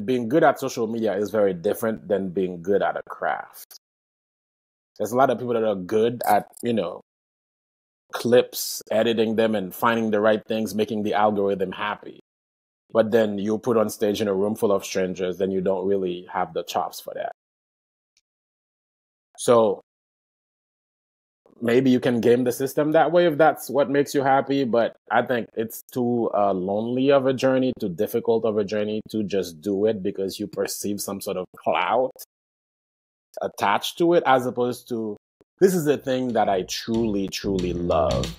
being good at social media is very different than being good at a craft. There's a lot of people that are good at, clips, editing them and finding the right things, making the algorithm happy. But then you put on stage in a room full of strangers, then you don't really have the chops for that. So maybe you can game the system that way if that's what makes you happy. But I think it's too lonely of a journey, too difficult of a journey to just do it because you perceive some sort of clout attached to it, as opposed to, this is the thing that I truly, truly love.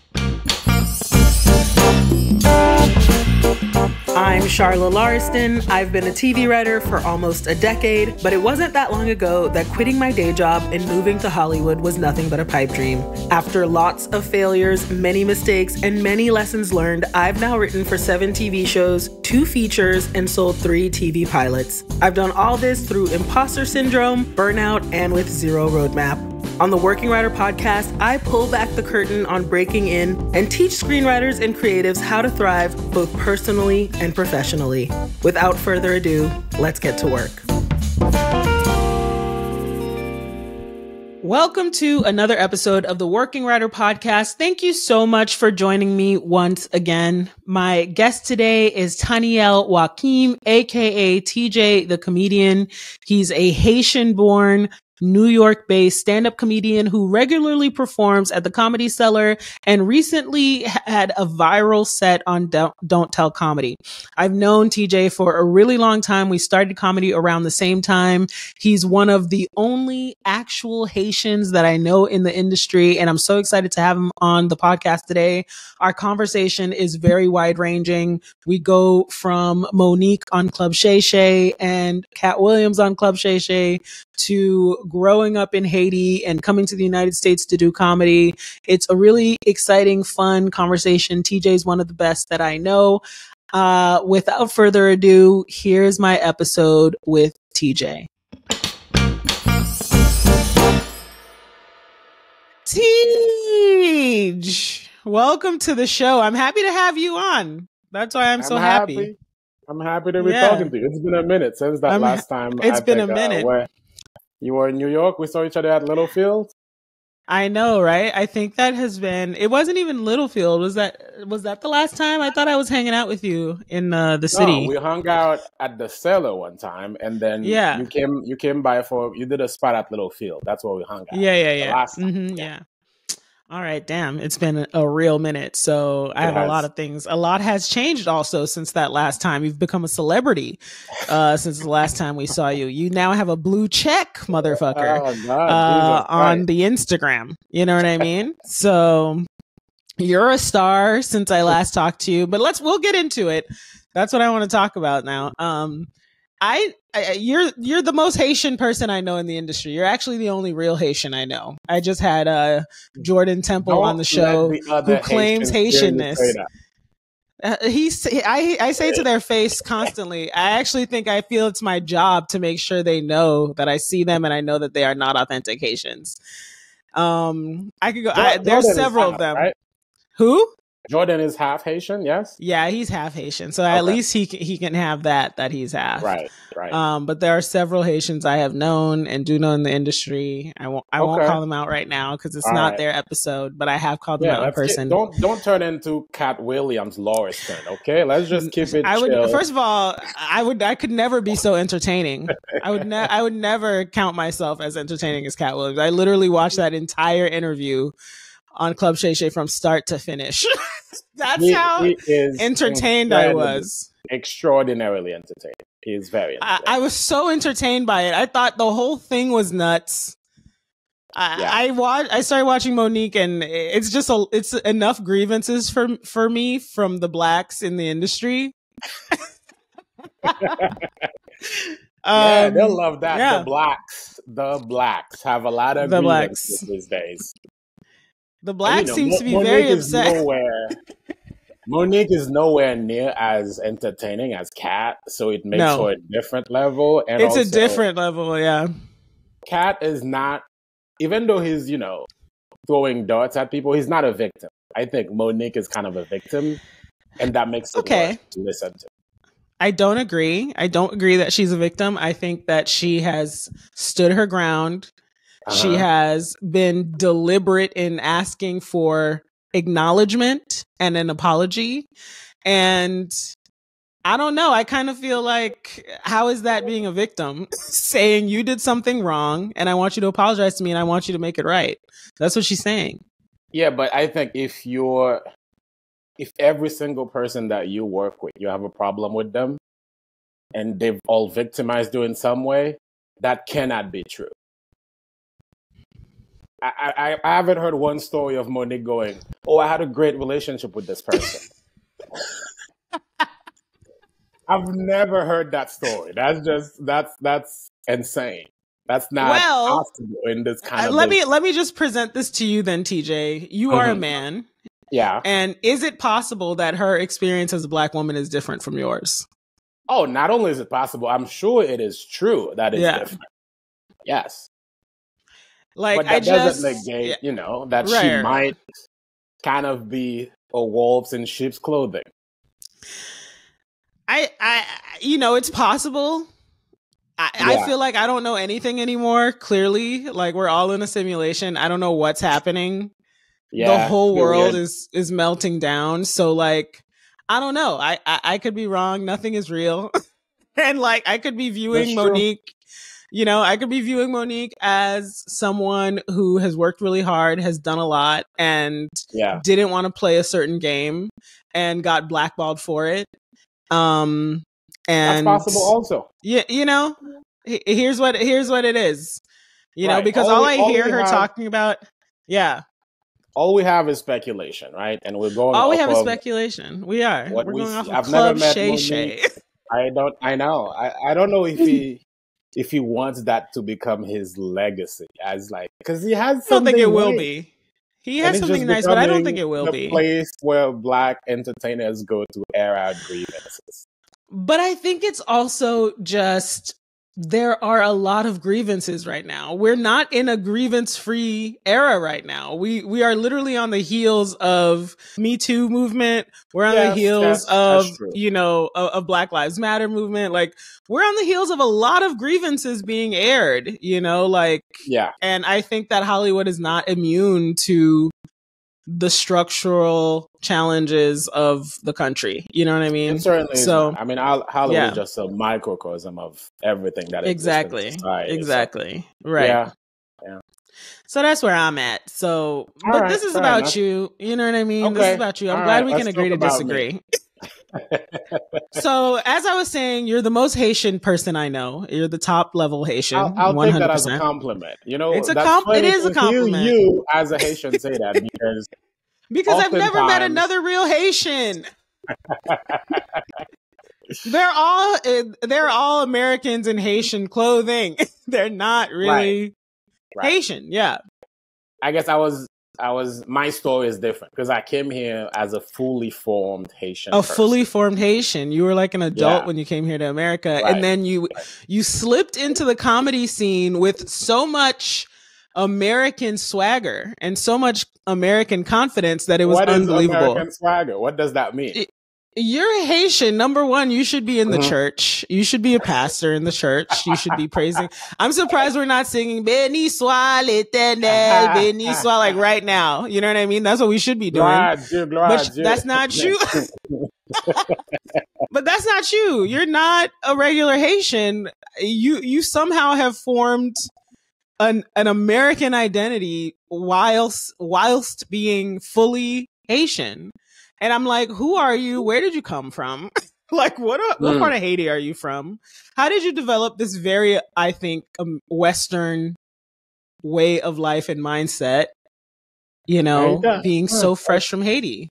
I'm Charla Larston. I've been a TV writer for almost a decade, but it wasn't that long ago that quitting my day job and moving to Hollywood was nothing but a pipe dream. After lots of failures, many mistakes, and many lessons learned, I've now written for 7 TV shows, 2 features, and sold 3 TV pilots. I've done all this through imposter syndrome, burnout, and with zero roadmap. On the Working Writer podcast, I pull back the curtain on breaking in and teach screenwriters and creatives how to thrive both personally and professionally. Without further ado, let's get to work. Welcome to another episode of the Working Writer podcast. Thank you so much for joining me once again. My guest today is Tanael Joachim, aka TJ the Comedian. He's a Haitian-born, New York-based stand-up comedian who regularly performs at the Comedy Cellar and recently had a viral set on Don't Tell Comedy. I've known TJ for a really long time. We started comedy around the same time. He's one of the only actual Haitians that I know in the industry, and I'm so excited to have him on the podcast today. Our conversation is very wide-ranging. We go from Monique on Club Shay Shay and Cat Williams on Club Shay Shay to growing up in Haiti and coming to the United States to do comedy. It's a really exciting, fun conversation. TJ is one of the best that I know. Without further ado, here's my episode with TJ. TJ, welcome to the show. I'm happy to have you on. That's why I'm so happy. I'm happy to be talking to you. It's been a minute since that last time. It's been a minute. You were in New York. We saw each other at Littlefield. I know, right? I think that has been, it wasn't even Littlefield. Was that the last time? I thought I was hanging out with you in the city. No, we hung out at the Cellar one time, and then you came by you did a spot at Littlefield. That's where we hung out. Yeah. Last time. Mm-hmm, yeah. All right, damn. It's been a real minute. So I have a lot of things. A lot has changed also since that last time. You've become a celebrity since the last time we saw you. You now have a blue check, motherfucker, on the Instagram. You know what I mean? So you're a star since I last talked to you, but we'll get into it. That's what I want to talk about now. You're the most Haitian person I know in the industry. You're actually the only real Haitian I know. I just had Jordan Temple on the show who claims Haitianness. I say to their face constantly, I feel it's my job to make sure they know that I see them and I know that they are not authentic Haitians. I could go. There's several of them. Right? Who? Jordan is half Haitian, yes? Yeah, he's half Haitian. So at least he can have that he's half. Right. But there are several Haitians I have known and do know in the industry. I won't call them out right now because it's not their episode, but I have called them out in person. Don't turn into Cat Williams Lauriston, okay? Let's just keep it chill. First of all, I could never be so entertaining. I would never count myself as entertaining as Cat Williams. I literally watched that entire interview on Club Shay Shay from start to finish. That's how entertained I was. Extraordinarily entertaining. He is very entertaining. I was so entertained by it. I thought the whole thing was nuts. I started watching Monique, and it's just it's enough grievances for me from the blacks in the industry. They'll love that. Yeah. The blacks have a lot of grievances these days. The black seems to be very upset. Monique is nowhere near as entertaining as Kat, so it makes her a different level. And it's a different level, yeah. Kat is not, even though he's, throwing darts at people, he's not a victim. I think Monique is kind of a victim, and that makes it worth to listen to. I don't agree. I don't agree that she's a victim. I think that she has stood her ground. She has been deliberate in asking for acknowledgement and an apology. And I don't know. I kind of feel like, how is that being a victim? Saying you did something wrong and I want you to apologize to me and I want you to make it right. That's what she's saying. Yeah, but I think if every single person that you work with, you have a problem with them and they've all victimized you in some way, that cannot be true. I haven't heard one story of Monique going, "Oh, I had a great relationship with this person." I've never heard that story. That's insane. That's not possible in this kind of let me just present this to you then, TJ. You are a man. Yeah. And is it possible that her experience as a Black woman is different from yours? Oh, not only is it possible, I'm sure it is true that it's different. Yes. Like, but that doesn't negate, that she might kind of be a wolf in sheep's clothing. It's possible. I feel like I don't know anything anymore. Clearly, like, we're all in a simulation. I don't know what's happening. Yeah, the whole world is melting down. So, like, I don't know. I could be wrong. Nothing is real. And, like, I could be viewing Monique. I could be viewing Monique as someone who has worked really hard, has done a lot, and didn't want to play a certain game and got blackballed for it. And that's possible also. Yeah, here's what it is. Because all I hear her talking about, all we have is speculation, right? And we're going. All we have is speculation. We are. We're going off of Club Shay Shay. I know. I don't know if he wants that to become his legacy, as like, because he has. I don't think it will be. He has something nice, but I don't think it will be. The place where Black entertainers go to air out grievances. But I think it's also just, there are a lot of grievances right now. We're not in a grievance-free era right now. We are literally on the heels of Me Too movement. We're on the heels of, of Black Lives Matter movement. Like, we're on the heels of a lot of grievances being aired, And I think that Hollywood is not immune to the structural challenges of the country. You know what I mean? It certainly is. I mean, Hollywood is just a microcosm of everything that exactly. exists in society. Exactly. So. Right. Yeah. So that's where I'm at. So, but this is about you. You know what I mean? Okay. This is about you. I'm glad we can agree to disagree. So, as I was saying, you're the most Haitian person I know. You're the top level Haitian. I'll 100%. Take that as a compliment. It's it is a compliment. You as a Haitian say that because I've never met another real Haitian. They're all Americans in Haitian clothing. They're not really Haitian. Yeah. I guess my story is different because I came here as a fully formed Haitian. Fully formed Haitian. You were like an adult when you came here to America. And then you slipped into the comedy scene with so much American swagger and so much American confidence that it was unbelievable. American swagger? What does that mean? You're Haitian. Number one, you should be in the church. You should be a pastor in the church. You should be praising. I'm surprised we're not singing Béni soit l'Éternel, béni soit, like right now. You know what I mean? That's what we should be doing. But that's not you. But that's not you. You're not a regular Haitian. You somehow have formed an American identity whilst being fully Haitian. And I'm like, who are you? Where did you come from? Like, what part of Haiti are you from? How did you develop this very, I think, Western way of life and mindset, being so fresh from Haiti?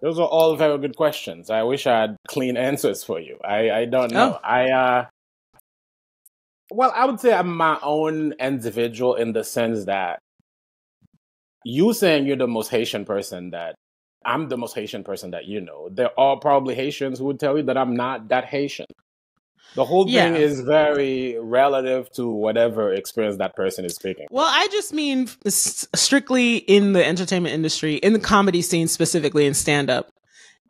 Those are all very good questions. I wish I had clean answers for you. I don't know. Well, I would say I'm my own individual in the sense that you saying you're the most Haitian person that I'm the most Haitian person that you know. There are probably Haitians who would tell you that I'm not that Haitian. The whole thing is very relative to whatever experience that person is speaking. Well, I just mean strictly in the entertainment industry, in the comedy scene specifically, in stand-up.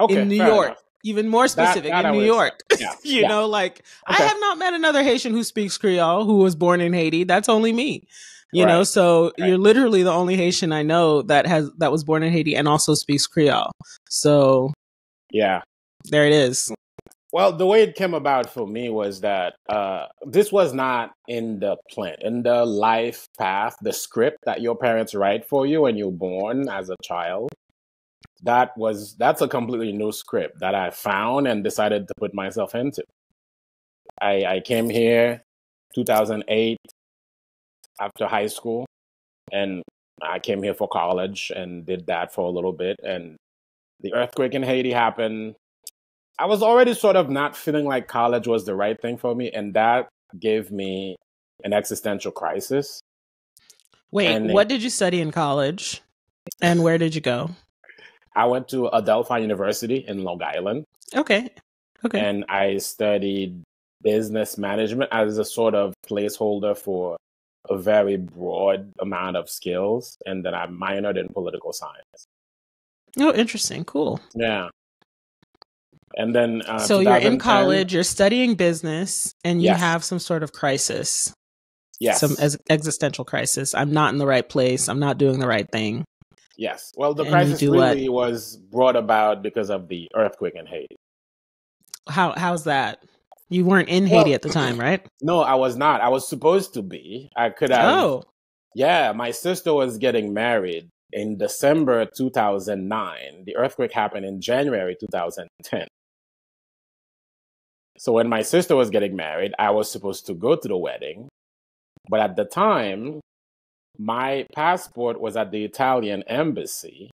Okay, in New York. Even more specific, that in I New would York. accept. Yeah. You Yeah. know, like I Okay. have not met another Haitian who speaks Creole who was born in Haiti. That's only me. You know, Right. so Right. you're literally the only Haitian I know that was born in Haiti and also speaks Creole. So Yeah. there it is. Well, the way it came about for me was that this was not in the plan, in the life path, the script that your parents write for you when you're born as a child. That's a completely new script that I found and decided to put myself into. I came here 2008 after high school, and I came here for college and did that for a little bit. And the earthquake in Haiti happened. I was already sort of not feeling like college was the right thing for me, and that gave me an existential crisis. Wait, And what did you study in college? And where did you go? I went to Adelphi University in Long Island. Okay. Okay. And I studied business management as a sort of placeholder for a very broad amount of skills. And then I minored in political science. Oh, interesting. Cool. Yeah. And then so you're in 2010, college, you're studying business, and you yes, have some sort of crisis, some yes, existential crisis. I'm not in the right place. I'm not doing the right thing. yes. Well, the And you crisis do what? really was brought about because of the earthquake in Haiti. How's that? You weren't in Well, Haiti at the time, right? no, I was not. I was supposed to be. I could have. Oh, Yeah, my sister was getting married in December 2009. The earthquake happened in January 2010. So when my sister was getting married, I was supposed to go to the wedding. But at the time, my passport was at the Italian embassy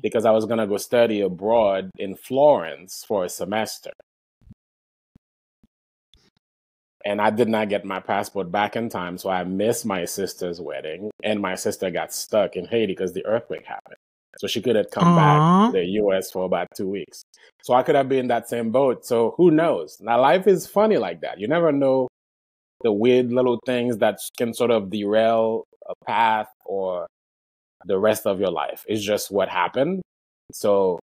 because I was going to go study abroad in Florence for a semester. And I did not get my passport back in time, so I missed my sister's wedding, and my sister got stuck in Haiti because the earthquake happened. So she couldn't come back to the US for about 2 weeks. So I could have been in that same boat. So who knows? Now, life is funny like that. You never know the weird little things that can sort of derail a path or the rest of your life. It's just what happened. So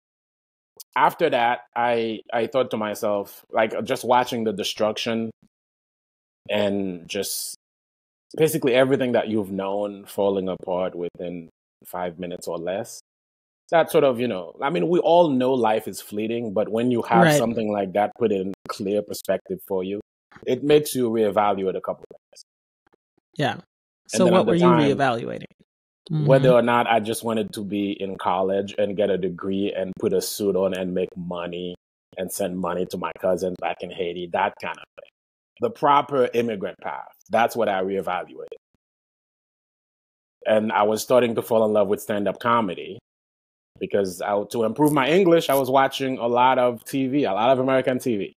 after that, I thought to myself, like just watching the destruction and just basically everything that you've known falling apart within 5 minutes or less. That sort of, I mean, we all know life is fleeting, but when you have right. something like that put in clear perspective for you, it makes you reevaluate a couple of things. Yeah. So what were you reevaluating? Whether or not I just wanted to be in college and get a degree and put a suit on and make money and send money to my cousins back in Haiti, that kind of thing. The proper immigrant path. That's what I reevaluated. And I was starting to fall in love with stand-up comedy because to improve my English, I was watching a lot of TV, a lot of American TV.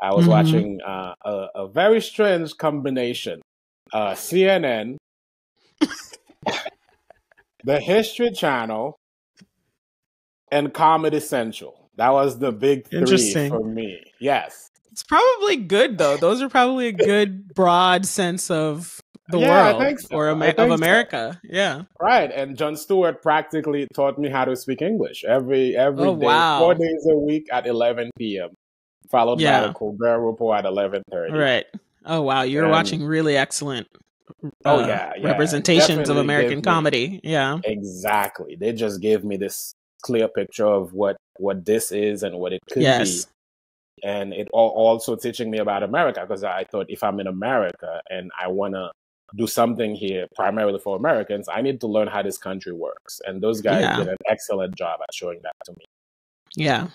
I was watching a very strange combination. CNN, the History Channel, and Comedy Central. That was the big three for me. Yes. It's probably good, though. Those are probably a good, broad sense of the world I think so. or of America. So. Yeah. Right. And Jon Stewart practically taught me how to speak English every day, wow. 4 days a week at 11 p.m., followed by the Colbert Report at 11:30. Right. Oh, wow. You're watching really excellent representations of American comedy. Yeah. Exactly. They just gave me this clear picture of what this is and what it could be. And it also teaching me about America, because I thought if I'm in America and I want to do something here primarily for Americans, I need to learn how this country works. And those guys did an excellent job at showing that to me. Yeah.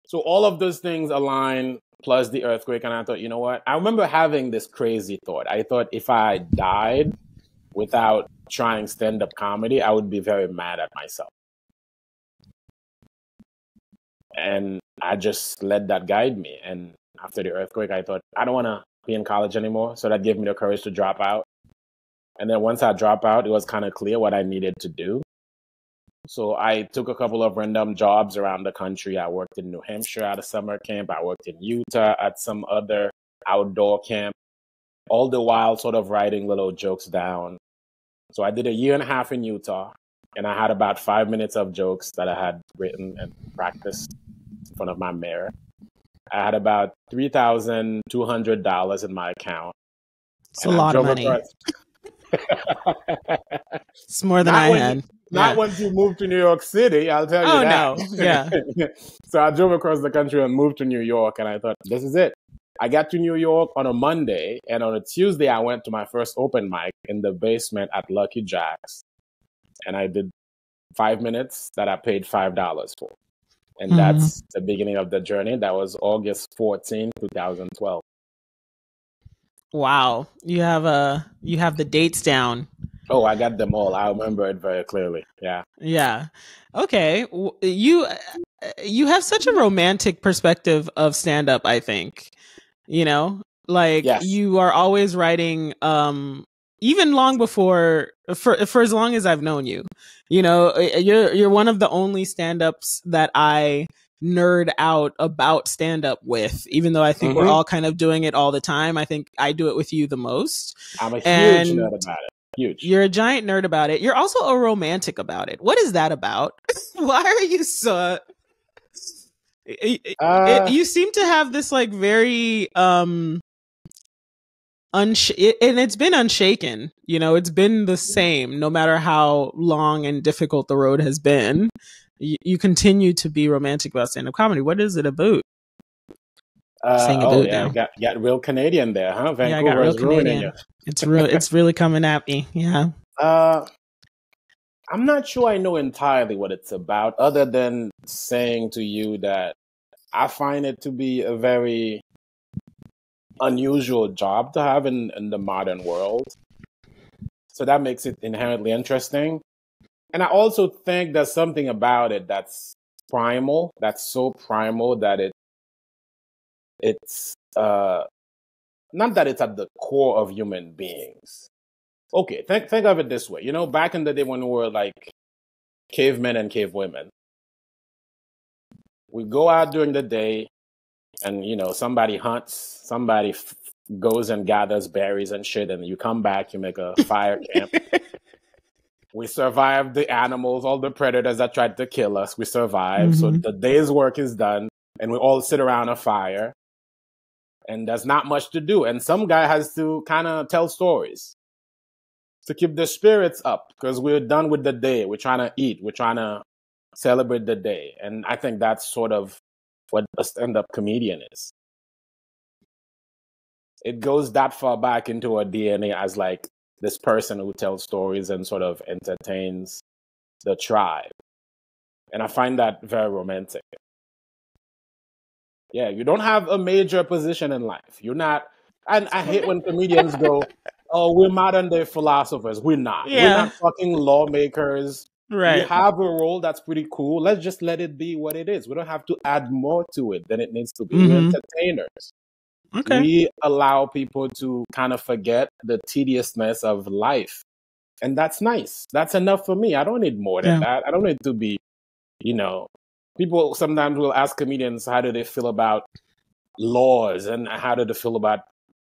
So all of those things align, plus the earthquake. And I thought, you know what? I remember having this crazy thought. I thought if I died without trying stand-up comedy, I would be very mad at myself. And I just let that guide me. And after the earthquake, I thought, I don't want to be in college anymore. So that gave me the courage to drop out. And then once I dropped out, it was kind of clear what I needed to do. So I took a couple of random jobs around the country. I worked in New Hampshire at a summer camp. I worked in Utah at some other outdoor camp, all the while sort of writing little jokes down. So I did a 1.5 years in Utah, and I had about 5 minutes of jokes that I had written and practiced. front of my mirror. I had about $3,200 in my account. It's a lot of money. It's more than I had. Not once you move to New York City, I'll tell you that. Oh, no. Yeah. So I drove across the country and moved to New York, and I thought, this is it. I got to New York on a Monday, and on a Tuesday, I went to my first open mic in the basement at Lucky Jack's, and I did 5 minutes that I paid $5 for. And that's the beginning of the journey. That was August 14, 2012. Wow. You have the dates down. Oh, I got them all. I remember it very clearly. Yeah. Yeah. Okay. You have such a romantic perspective of stand-up, I think. You know, like yes. You are always writing, even long before, for as long as I've known you. You know, you're one of the only stand-ups that I nerd out about stand-up with, even though I think we're all kind of doing it all the time. I think I do it with you the most. I'm a huge nerd about it. Huge. You're a giant nerd about it. You're also a romantic about it. What is that about? Why are you so... you seem to have this like very and it's been unshaken. You know, it's been the same no matter how long and difficult the road has been. You continue to be romantic about stand-up comedy. What is it about? Got real Canadian there, huh? Vancouver, I got real Canadian. You. It's really coming at me. Yeah. I'm not sure I know entirely what it's about, other than saying to you that I find it to be a very unusual job to have in the modern world. So that makes it inherently interesting. And I also think there's something about it that's primal, that's so primal that it's not that it's at the core of human beings. Okay, think of it this way. You know, back in the day when we were like cavemen and cavewomen, we go out during the day and, you know, somebody hunts, somebody goes and gathers berries and shit, and you come back, you make a fire camp. We survive the animals, all the predators that tried to kill us. We survive. So the day's work is done, and we all sit around a fire, and there's not much to do. And some guy has to kind of tell stories to keep the spirits up, because we're done with the day. We're trying to eat. We're trying to celebrate the day. And I think that's sort of what a stand-up comedian is. It goes that far back into our DNA as like this person who tells stories and sort of entertains the tribe. And I find that very romantic. Yeah, you don't have a major position in life. You're not, and I hate when comedians go, oh, we're modern day philosophers. We're not. Yeah. We're not fucking lawmakers. Right. We have a role that's pretty cool. Let's just let it be what it is. We don't have to add more to it than it needs to be. We're entertainers. Okay. We allow people to kind of forget the tediousness of life. And that's nice. That's enough for me. I don't need more than that. I don't need to be, you know, people sometimes will ask comedians, how do they feel about laws? And how do they feel about...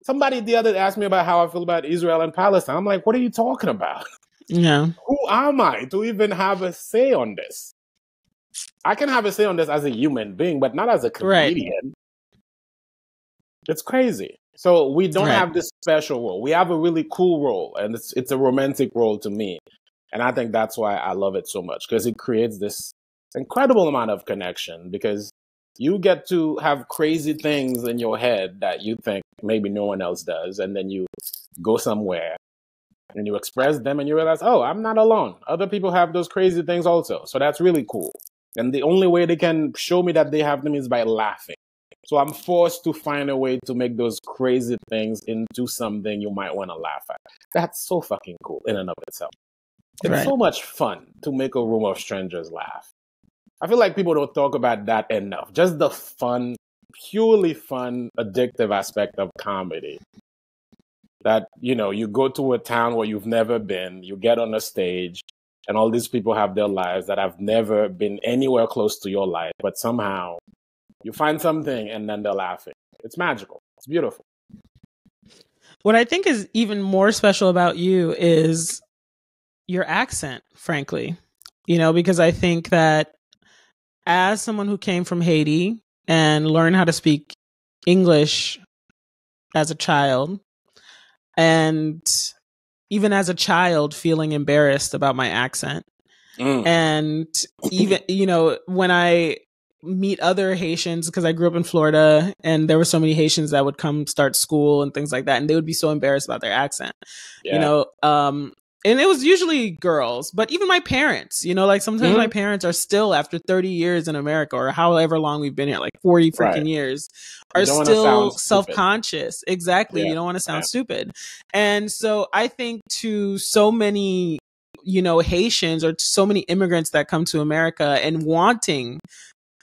Somebody the other day asked me about how I feel about Israel and Palestine. I'm like, what are you talking about? Yeah. Who am I to even have a say on this? I can have a say on this as a human being, but not as a comedian. Right. It's crazy. So we don't have this special role. We have a really cool role, and it's a romantic role to me. And I think that's why I love it so much, because it creates this incredible amount of connection, because you get to have crazy things in your head that you think maybe no one else does. And then you go somewhere and you express them and you realize, oh, I'm not alone. Other people have those crazy things also. So that's really cool. And the only way they can show me that they have them is by laughing. So I'm forced to find a way to make those crazy things into something you might want to laugh at. That's so fucking cool in and of itself. It's so much fun to make a room of strangers laugh. I feel like people don't talk about that enough. Just the fun, purely fun, addictive aspect of comedy. That, you know, you go to a town where you've never been, you get on a stage, and all these people have their lives that have never been anywhere close to your life, but somehow you find something and then they're laughing. It's magical. It's beautiful. What I think is even more special about you is your accent, frankly. You know, because I think that as someone who came from Haiti and learned how to speak English as a child, and even as a child feeling embarrassed about my accent. And even, when I meet other Haitians, because I grew up in Florida and there were so many Haitians that would come start school and things like that, and they would be so embarrassed about their accent, and it was usually girls, but even my parents, like sometimes my parents are still, after 30 years in America or however long we've been here, like 40 freaking years, are still self-conscious. Exactly. You don't want to sound stupid. And so I think to so many, Haitians or so many immigrants that come to America and wanting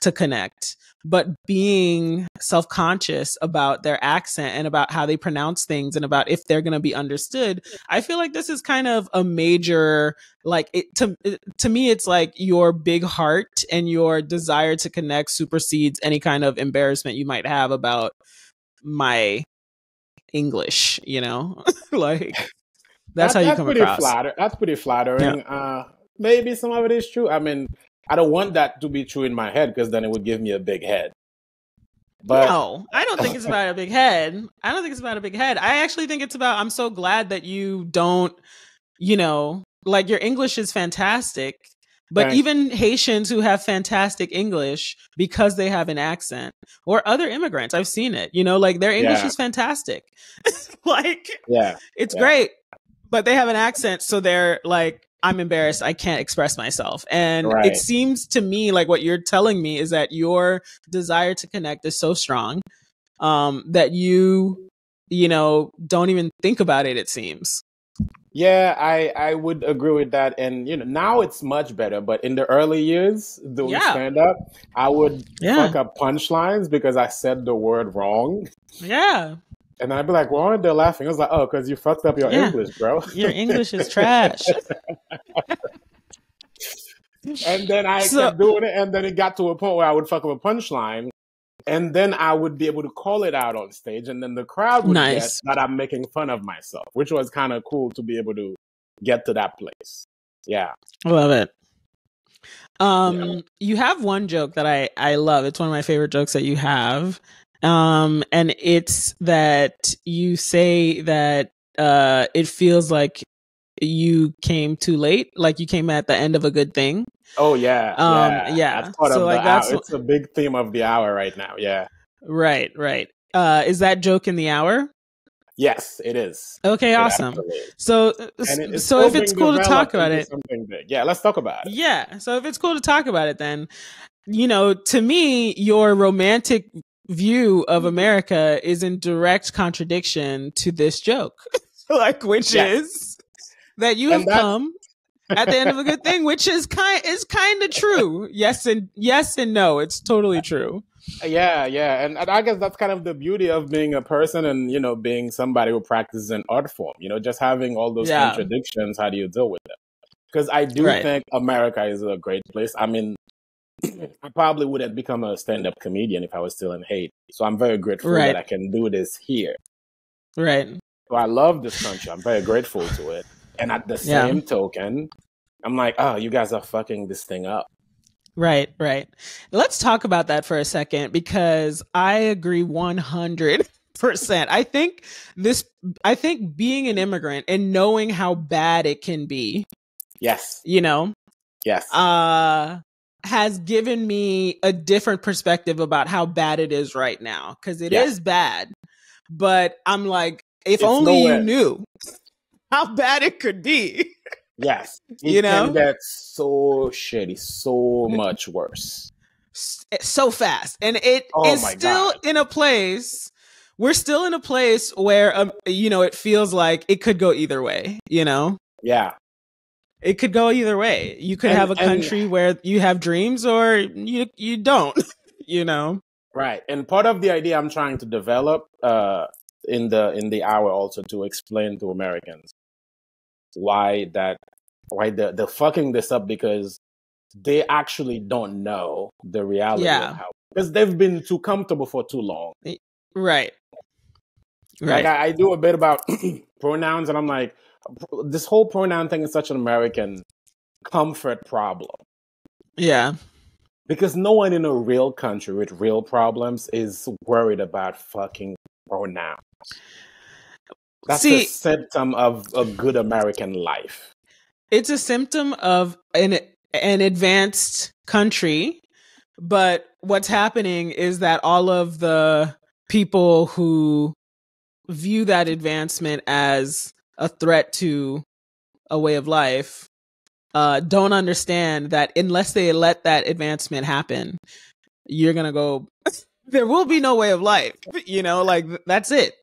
to connect, but being self-conscious about their accent and about how they pronounce things and about if they're going to be understood, I feel like this is kind of a major, to me, it's like your big heart and your desire to connect supersedes any kind of embarrassment you might have about my English, like that's how you come across. That's pretty flattering. Yeah. Maybe some of it is true. I mean, I don't want that to be true in my head because then it would give me a big head. But no, I don't think it's about a big head. I actually think it's about, I'm so glad that you don't, like your English is fantastic. But Thanks. Even Haitians who have fantastic English because they have an accent, or other immigrants, I've seen it, like their English is fantastic. It's great, but they have an accent. So they're like, I'm embarrassed. I can't express myself. And It seems to me like what you're telling me is that your desire to connect is so strong that you don't even think about it, it seems. Yeah, I would agree with that. And, now it's much better. But in the early years, doing stand-up, I would fuck up punchlines because I said the word wrong. Yeah. And I'd be like, why aren't they laughing? I was like, oh, because you fucked up your English, bro. Your English is trash. And then I kept doing it. And then it got to a point where I would fuck up a punchline. And then I would be able to call it out on stage. And then the crowd would guess that I'm making fun of myself, which was kind of cool to be able to get to that place. Yeah. I love it. You have one joke that I love. It's one of my favorite jokes that you have. And it's that you say that it feels like you came too late, like you came at the end of a good thing. Oh yeah, yeah. That's so like that's it's a big theme of the hour right now. Yeah, right. Is that joke in the hour? Yes, it is. Okay, awesome. So if it's cool to talk about it, something big. Yeah, let's talk about it. Yeah, so if it's cool to talk about it, then to me, your romantic view of America is in direct contradiction to this joke, which is that you have come at the end of a good thing, which is kind of true. Yes and no. It's totally true. Yeah. And I guess that's kind of the beauty of being a person and, being somebody who practices an art form, just having all those contradictions. How do you deal with them? Because I do think America is a great place. I mean, I probably wouldn't become a stand-up comedian if I was still in Haiti. So I'm very grateful that I can do this here. Right. So I love this country. I'm very grateful to it. And at the same token, I'm like, oh, you guys are fucking this thing up. Right. Let's talk about that for a second, because I agree 100%. I think being an immigrant and knowing how bad it can be. Yes. Yes. Has given me a different perspective about how bad it is right now. Because it is bad. But I'm like, if only you knew how bad it could be. Yes. It can get so shitty, so much worse. So fast. And it is still in a place. We're still in a place where, it feels like it could go either way, Yeah. It could go either way. You could have a country where you have dreams or you don't, Right. And part of the idea I'm trying to develop in the hour also to explain to Americans why they're fucking this up, because they actually don't know the reality of how, because they've been too comfortable for too long. Right. Like I do a bit about pronouns, and I'm like, this whole pronoun thing is such an American comfort problem. Yeah. Because no one in a real country with real problems is worried about fucking pronouns. That's a See, symptom of a good American life. it's a symptom of an advanced country, but what's happening is that all of the people who view that advancement as a threat to a way of life don't understand that unless they let that advancement happen, you're gonna go. There will be no way of life. You know, like that's it.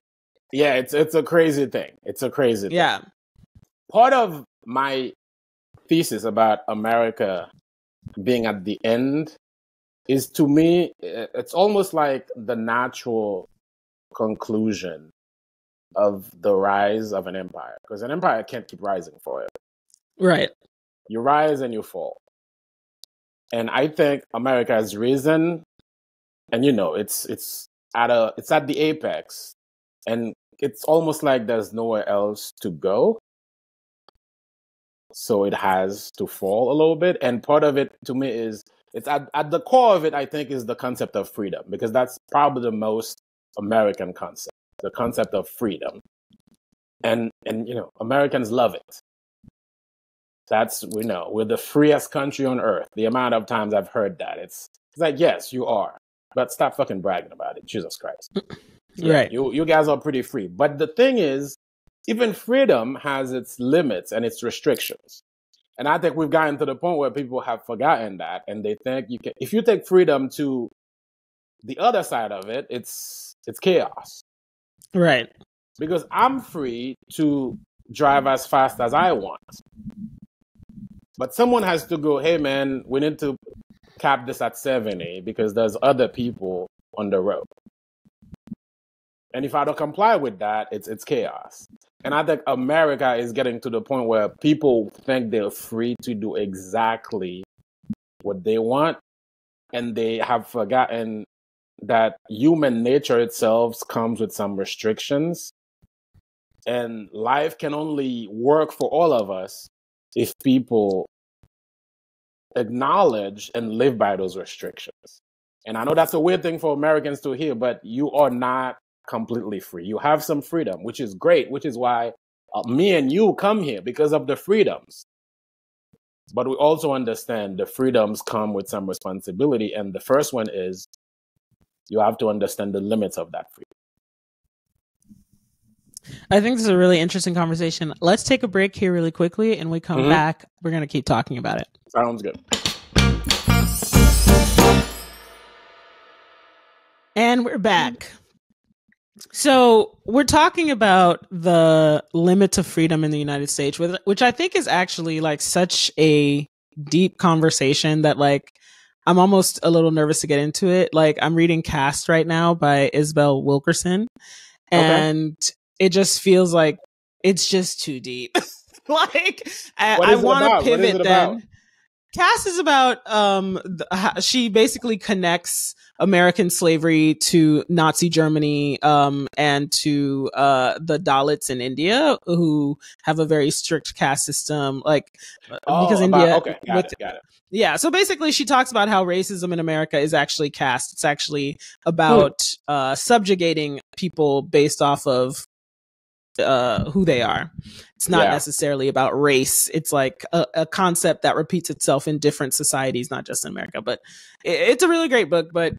Yeah, it's a crazy thing. It's a crazy thing. Yeah. Part of my thesis about America being at the end is, to me, it's almost like the natural conclusion of the rise of an empire, because an empire can't keep rising forever. Right. You rise and you fall. And I think America has risen, and it's at the apex, and it's almost like there's nowhere else to go. So it has to fall a little bit. And part of it, to me, is it's at the core of it, I think, is the concept of freedom, because that's probably the most American concept, the concept of freedom. And Americans love it. We're the freest country on earth. The amount of times I've heard that, it's like, yes, you are, but stop fucking bragging about it. Jesus Christ. Yeah, right. You guys are pretty free. But the thing is, even freedom has its limits and its restrictions. And I think we've gotten to the point where people have forgotten that, and they think if you take freedom to the other side of it, it's chaos. Right. Because I'm free to drive as fast as I want. But someone has to go, hey man, we need to cap this at 70 because there's other people on the road. And if I don't comply with that, it's chaos. And I think America is getting to the point where people think they're free to do exactly what they want. And they have forgotten that human nature itself comes with some restrictions. And life can only work for all of us if people acknowledge and live by those restrictions. And I know that's a weird thing for Americans to hear, but you are not completely free. You have some freedom, which is great, which is why me and you come here, because of the freedoms. But we also understand the freedoms come with some responsibility. And the first one is you have to understand the limits of that freedom. I think this is a really interesting conversation. Let's take a break here really quickly, and we come back. We're going to keep talking about it. Sounds good. And we're back. So we're talking about the limits of freedom in the United States, which I think is actually like such a deep conversation that like I'm almost a little nervous to get into it. Like I'm reading Caste right now by Isabel Wilkerson, and it just feels like it's just too deep. Like I want to pivot then. Caste is about she basically connects American slavery to Nazi Germany and to the Dalits in India, who have a very strict caste system, like because India got it. Yeah, so basically she talks about how racism in America is actually caste. It's actually about subjugating people based off of who they are. It's not necessarily about race. It's like a concept that repeats itself in different societies, not just in America. But it's a really great book. But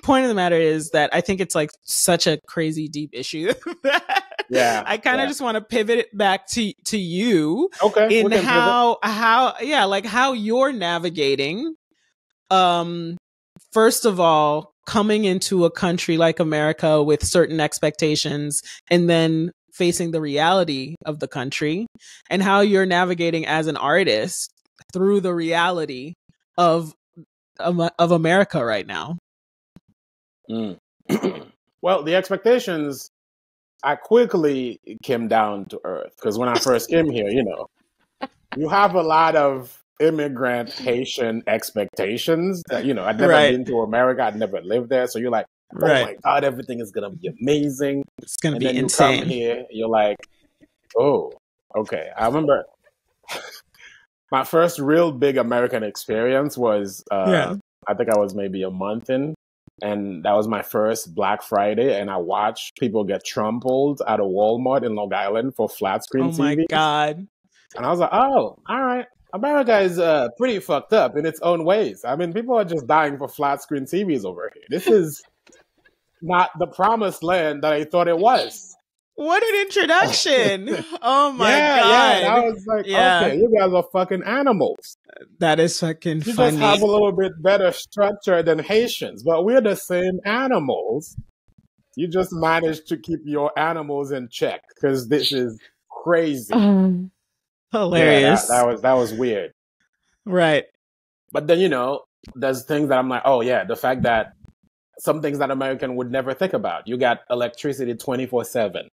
point of the matter is that I think it's like such a crazy deep issue. I kind of just want to pivot it back to you. Okay. In how you're navigating. First of all, coming into a country like America with certain expectations, and then facing the reality of the country, and how you're navigating as an artist through the reality of America right now. Well, the expectations, I quickly came down to earth, because when I first came here, you have a lot of immigrant Haitian expectations that, I'd never been to America. I'd never lived there. So you're like, oh my God, everything is going to be amazing. It's going to be insane. You come here, you're like, oh, okay. I remember my first real big American experience was I think I was maybe a month in, and that was my first Black Friday, and I watched people get trampled at a Walmart in Long Island for flat screen Oh my TVs. God. And I was like, oh, all right. America is pretty fucked up in its own ways. I mean, people are just dying for flat screen TVs over here. This is not the promised land that I thought it was. What an introduction. Oh my Yeah, God. and I was like, Yeah. okay, you guys are fucking animals. That is fucking You funny. just have a little bit better structure than Haitians, but we're the same animals. You just managed to keep your animals in check because this is crazy. Hilarious. Yeah, that was weird. Right. But then, there's things that I'm like, oh yeah, the fact that some things that American would never think about. You got electricity 24/7.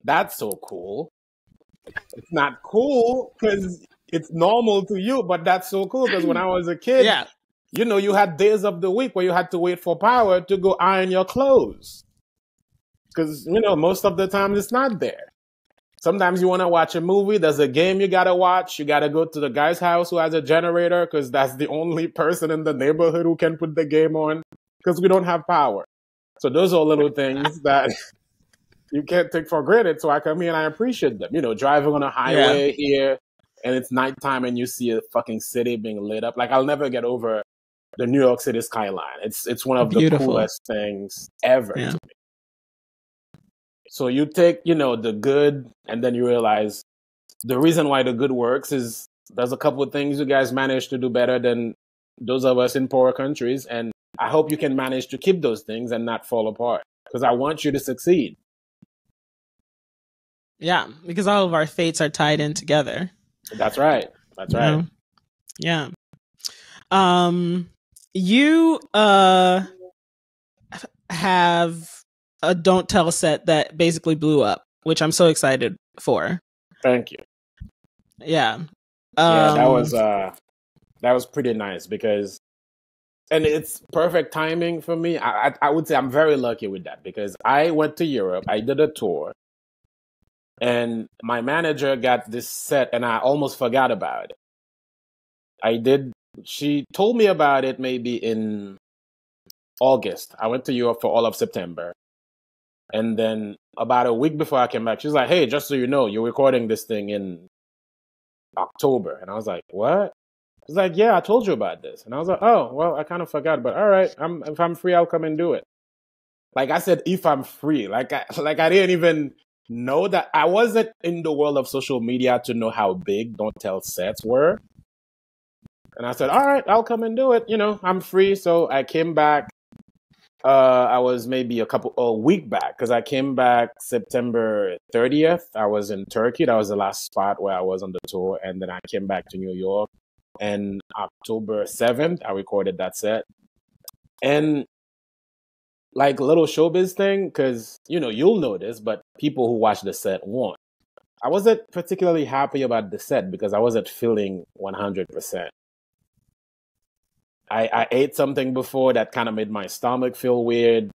That's so cool. It's not cool because it's normal to you, but that's so cool because when I was a kid, Yeah. you had days of the week where you had to wait for power to go iron your clothes. Because, most of the time it's not there. Sometimes you want to watch a movie, there's a game you got to watch. You got to go to the guy's house who has a generator because that's the only person in the neighborhood who can put the game on because we don't have power. So those are little things that you can't take for granted. So I come here and I appreciate them. Driving on a highway here and it's nighttime and you see a fucking city being lit up. Like I'll never get over the New York City skyline. It's one of the coolest things ever to me. So you take, the good, and then you realize the reason why the good works is there's a couple of things you guys manage to do better than those of us in poorer countries. And I hope you can manage to keep those things and not fall apart because I want you to succeed. Yeah, because all of our fates are tied in together. That's right. That's right. Yeah. You have a Don't Tell set that basically blew up, which I'm so excited for. Thank you. Yeah. That was pretty nice because, and it's perfect timing for me. I would say I'm very lucky with that because I went to Europe, I did a tour, and my manager got this set and I almost forgot about it. She told me about it maybe in August. I went to Europe for all of September. And then about a week before I came back, she's like, hey, just so you know, you're recording this thing in October. And I was like, what? She's like, yeah, I told you about this. And I was like, oh, well, I kind of forgot, but all right, if I'm free, I'll come and do it. Like I said, if I'm free, like I didn't even know that. I wasn't in the world of social media to know how big Don't Tell sets were. And I said, all right, I'll come and do it. I'm free. So I came back. I was maybe a week back because I came back September 30th. I was in Turkey. That was the last spot where I was on the tour. And then I came back to New York. And October 7th, I recorded that set. And like a little showbiz thing, because, you'll know this, but people who watch the set won't. I wasn't particularly happy about the set because I wasn't feeling 100%. I ate something before that kind of made my stomach feel weird.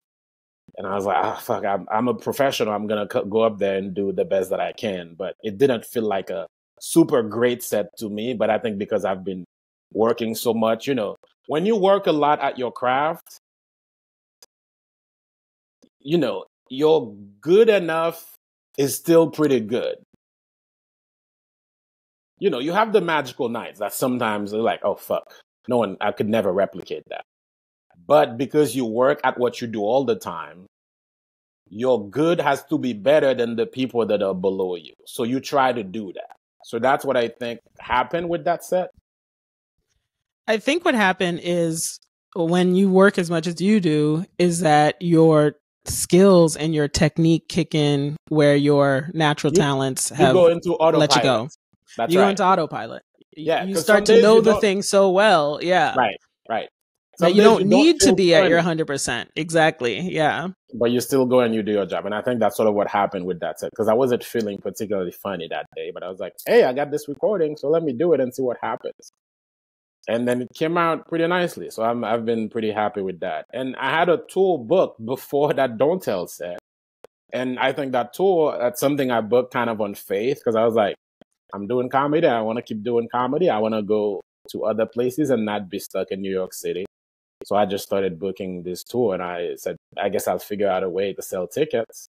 And I was like, fuck, I'm a professional. I'm going to go up there and do the best that I can. But it didn't feel like a super great set to me. But I think because I've been working so much, when you work a lot at your craft, you're good enough is still pretty good. You have the magical nights that sometimes they're like, oh, fuck. I could never replicate that. But because you work at what you do all the time, your good has to be better than the people that are below you. So you try to do that. So that's what I think happened with that set. I think what happened is when you work as much as you do, is that your skills and your technique kick in where your natural talents have go into autopilot. Let you go. That's you right. go into autopilot. Yeah, you start to know the thing so well. Yeah. Right. That you don't need to be at your 100%. Exactly. Yeah. But you still go and you do your job. And I think that's sort of what happened with that set. Because I wasn't feeling particularly funny that day. But I was like, hey, I got this recording. So let me do it and see what happens. And then it came out pretty nicely. So I've been pretty happy with that. And I had a tour booked before that Don't Tell set. And I think that tour, that's something I booked kind of on faith. Because I was like, I'm doing comedy. I want to keep doing comedy. I want to go to other places and not be stuck in New York City. So I just started booking this tour, and I said, I guess I'll figure out a way to sell tickets.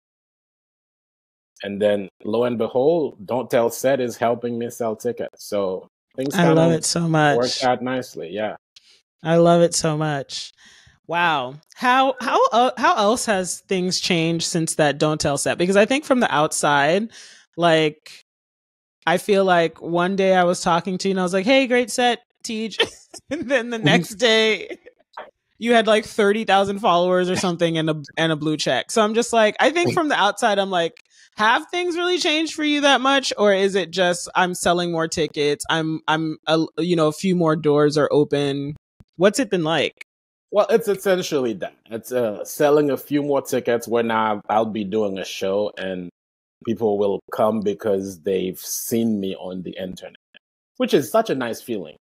And then lo and behold, Don't Tell Set is helping me sell tickets. So things I kind love of it so worked much. out nicely. Yeah. I love it so much. Wow. How else has things changed since that Don't Tell set? Because I think from the outside, like I feel like one day I was talking to you and I was like, "Hey, great set, Teach," and then the next day you had like 30,000 followers or something and a blue check. So I'm just like, I think from the outside, I'm like, have things really changed for you that much, or is it just I'm selling more tickets? A few more doors are open. What's it been like? Well, it's essentially that. It's selling a few more tickets where now I'll be doing a show and people will come because they've seen me on the internet, which is such a nice feeling.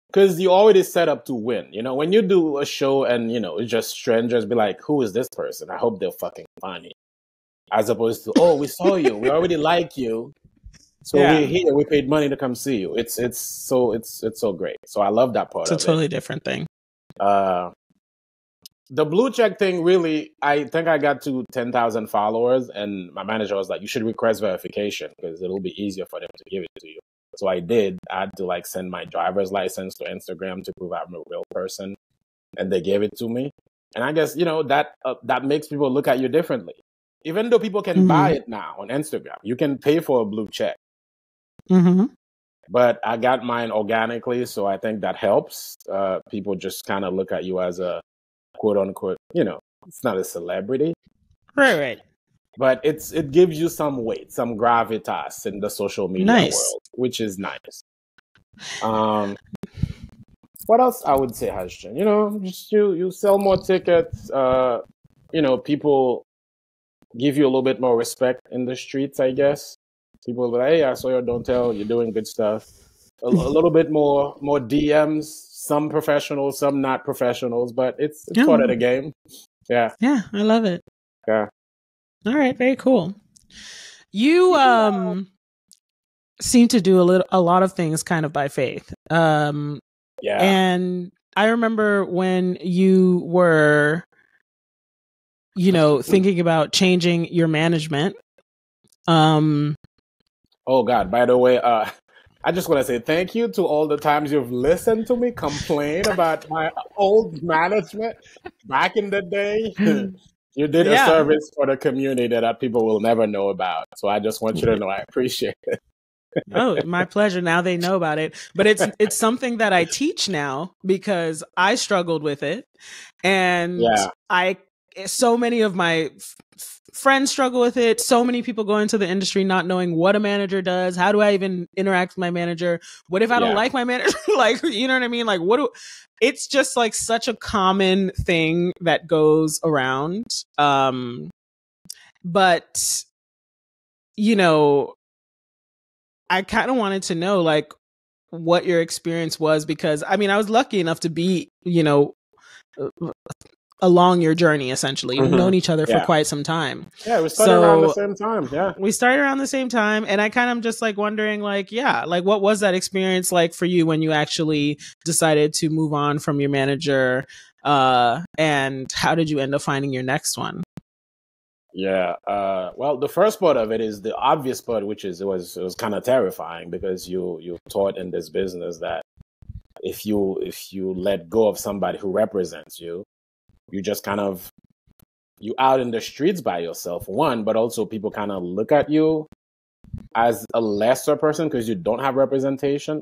Because you already set up to win. You know, when you do a show and, it's just strangers be like, who is this person? I hope they're fucking funny. As opposed to, oh, we saw you. We already like you. So Yeah. we're here. We paid money to come see you. It's so great. So I love that part It's a of it. totally different thing. The blue check thing, really, I think I got to 10,000 followers, and my manager was like, you should request verification because it'll be easier for them to give it to you. So I did. I had to send my driver's license to Instagram to prove I'm a real person, and they gave it to me. And I guess that makes people look at you differently. Even though people can buy it now on Instagram, you can pay for a blue check. Mm-hmm. But I got mine organically, so I think that helps. People just kind of look at you as a quote unquote, it's not a celebrity. Right. But it gives you some weight, some gravitas in the social media world, which is nice. What else I would say has changed? Just you sell more tickets. People give you a little bit more respect in the streets, I guess. People are like, hey, I saw your Don't Tell, you're doing good stuff. A little bit more DMs, some professionals, some not professionals, but it's part of the game. Yeah. Yeah, I love it. Yeah. All right, very cool. You seem to do a lot of things kind of by faith. Yeah. And I remember when you were thinking about changing your management. Oh God, by the way, I just want to say thank you to all the times you've listened to me complain about my old management back in the day. You did a service for the community that people will never know about. So I just want you to know I appreciate it. Oh, my pleasure. Now they know about it. But it's something that I teach now because I struggled with it. And so many of my friends struggle with it. So many people go into the industry not knowing what a manager does. How do I even interact with my manager? What if I don't like my manager? You know what I mean? It's just such a common thing that goes around. But I kind of wanted to know what your experience was, because I mean, I was lucky enough to be, along your journey, essentially. We've known each other for quite some time. Yeah, we started around the same time. Yeah. We started around the same time. And I kind of just wondering, what was that experience like for you when you actually decided to move on from your manager? And how did you end up finding your next one? Yeah. Well, the first part of it is the obvious part, which is it was kind of terrifying because you taught in this business that if you let go of somebody who represents you, you just kind of you out in the streets by yourself, one, but also people kind of look at you as a lesser person because you don't have representation.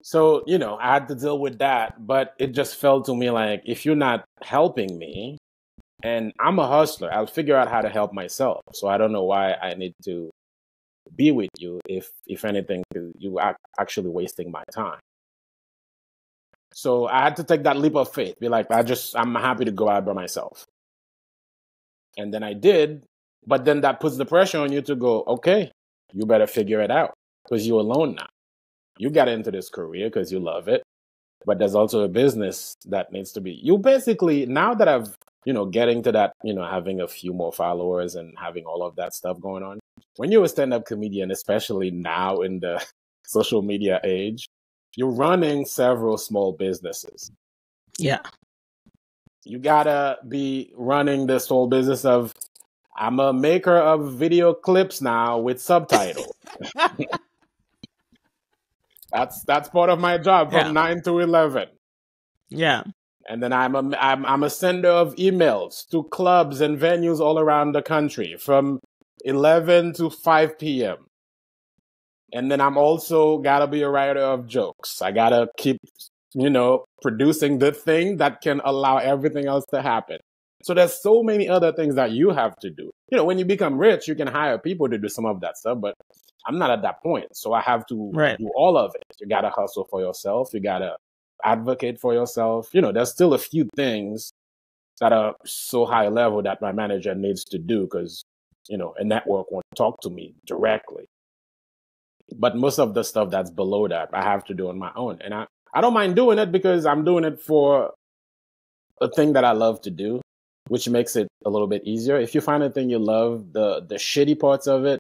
So, I had to deal with that, but it just felt to me like if you're not helping me, and I'm a hustler, I'll figure out how to help myself. So I don't know why I need to be with you if anything, you are actually wasting my time. So I had to take that leap of faith, be like, I'm happy to go out by myself. And then I did, but then that puts the pressure on you to go, okay, you better figure it out because you're alone now. You got into this career because you love it, but there's also a business that needs to be, you basically, now that I've, getting to that, having a few more followers and having all of that stuff going on, when you're a stand-up comedian, especially now in the social media age, you're running several small businesses. Yeah. You gotta be running this whole business of, I'm a maker of video clips now with subtitles. That's part of my job from 9 to 11. Yeah. And then I'm a sender of emails to clubs and venues all around the country from 11 to 5 p.m. And then I'm also gotta be a writer of jokes. I gotta keep, producing the thing that can allow everything else to happen. So there's so many other things that you have to do. When you become rich, you can hire people to do some of that stuff, but I'm not at that point. So I have to do all of it. You gotta hustle for yourself. You gotta advocate for yourself. There's still a few things that are so high level that my manager needs to do because, a network won't talk to me directly. But most of the stuff that's below that, I have to do on my own. And I don't mind doing it because I'm doing it for a thing that I love to do, which makes it a little bit easier. If you find a thing you love, the shitty parts of it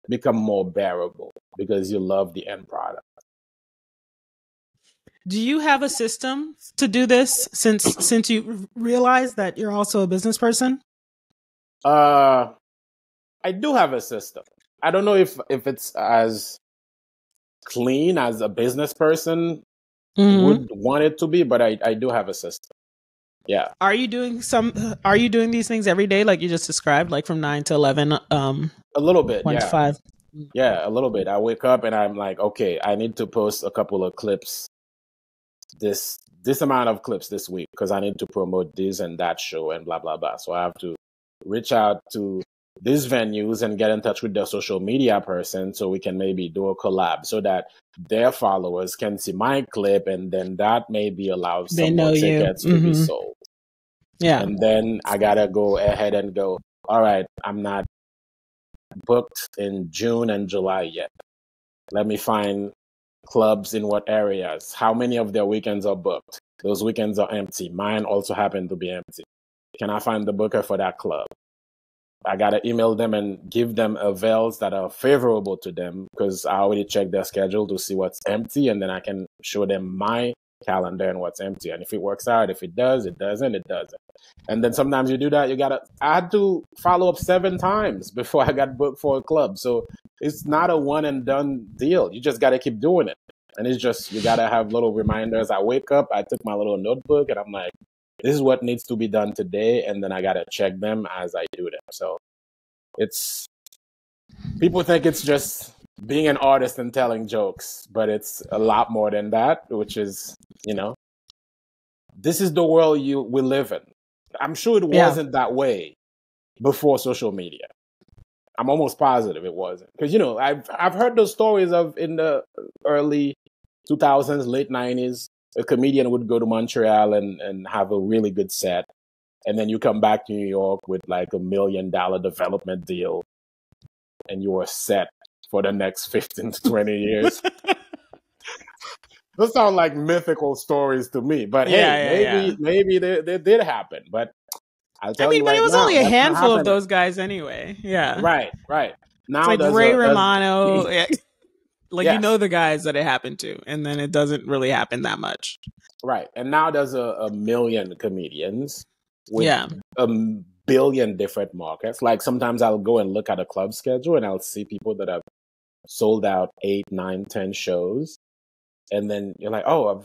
become more bearable because you love the end product. Do you have a system to do this since you realized that you're also a business person? I do have a system. I don't know if it's as clean as a business person would want it to be, but I do have a system. Yeah. Are you doing these things every day like you just described, like from 9 to 11? A little bit, 1 to 5. Yeah, a little bit. I wake up and I'm like, okay, I need to post a couple of clips, this amount of clips this week because I need to promote this and that show and blah, blah, blah. So I have to reach out to these venues and get in touch with their social media person so we can maybe do a collab so that their followers can see my clip and then that maybe allows some more tickets to be sold. Yeah. And then I gotta go ahead and go, all right, I'm not booked in June and July yet. Let me find clubs in what areas. How many of their weekends are booked? Those weekends are empty. Mine also happen to be empty. Can I find the booker for that club? I got to email them and give them avails that are favorable to them because I already checked their schedule to see what's empty. And then I can show them my calendar and what's empty. And if it works out, if it does, it doesn't, it doesn't. And then sometimes you do that, I had to follow up 7 times before I got booked for a club. So it's not a one and done deal. You just got to keep doing it. And it's just, you got to have little reminders. I wake up, I took my little notebook and I'm like, this is what needs to be done today. And then I got to check them as I do them. So people think it's just being an artist and telling jokes, but it's a lot more than that, which is, this is the world we live in. I'm sure it wasn't that way before social media. I'm almost positive it wasn't. Because, I've heard those stories of in the early 2000s, late 90s, a comedian would go to Montreal and have a really good set. And then you come back to New York with like $1 million development deal and you are set for the next 15 to 20 years. Those sound like mythical stories to me. But maybe they did happen. But I'll tell you right now. But it was only a handful of those guys anyway. Yeah. Right. Now it's like Ray Romano. The guys that it happened to. And then it doesn't really happen that much. Right. And now there's a million comedians with a billion different markets. Like sometimes I'll go and look at a club schedule and I'll see people that have sold out 8, 9, 10 shows. And then you're like, oh,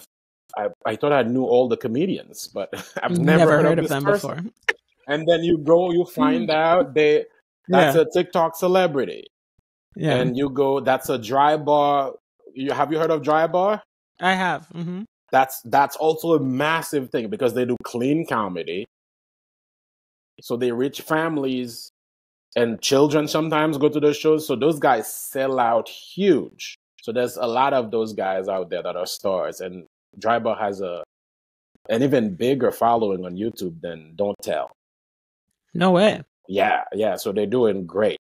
I thought I knew all the comedians, but I've never heard of them before. And then you find out that's a TikTok celebrity. Yeah. And you go, that's a dry bar. Have you heard of dry bar? I have. Mm-hmm. That's also a massive thing because they do clean comedy. So they reach families and children sometimes go to those shows. So those guys sell out huge. So there's a lot of those guys out there that are stars. And dry bar has an even bigger following on YouTube than Don't Tell. No way. Yeah. So they're doing great.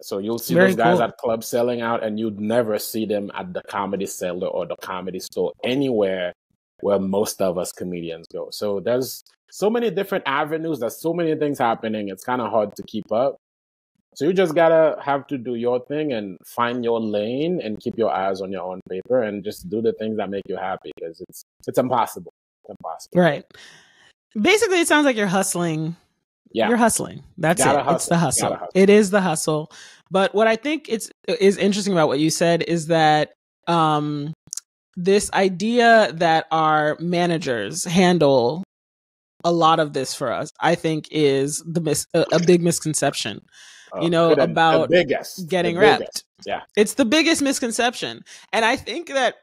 So you'll see those guys at clubs selling out and you'd never see them at the Comedy Cellar or the Comedy Store anywhere where most of us comedians go. So there's so many different avenues. There's so many things happening. It's kind of hard to keep up. So you just gotta have to do your thing and find your lane and keep your eyes on your own paper and just do the things that make you happy, because it's impossible. It's impossible. Right. Basically, it sounds like you're hustling. Yeah. You're hustling. That's Gotta it. hustle. It's the hustle. Gotta hustle. It is the hustle. But what I think is interesting about what you said is that this idea that our managers handle a lot of this for us, I think, is a big misconception. About getting repped. Yeah, it's the biggest misconception, and I think that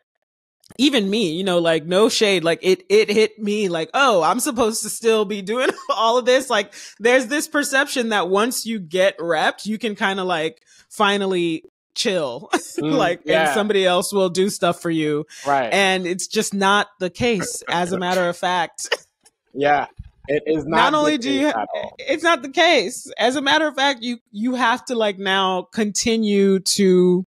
even me, like, no shade, like it hit me like, oh, I'm supposed to still be doing all of this. Like, there's this perception that once you get repped, you can kind of like finally chill, and somebody else will do stuff for you. Right. And it's just not the case. As a matter of fact. Yeah. It is not only do you it's not the case. As a matter of fact, you have to like now continue to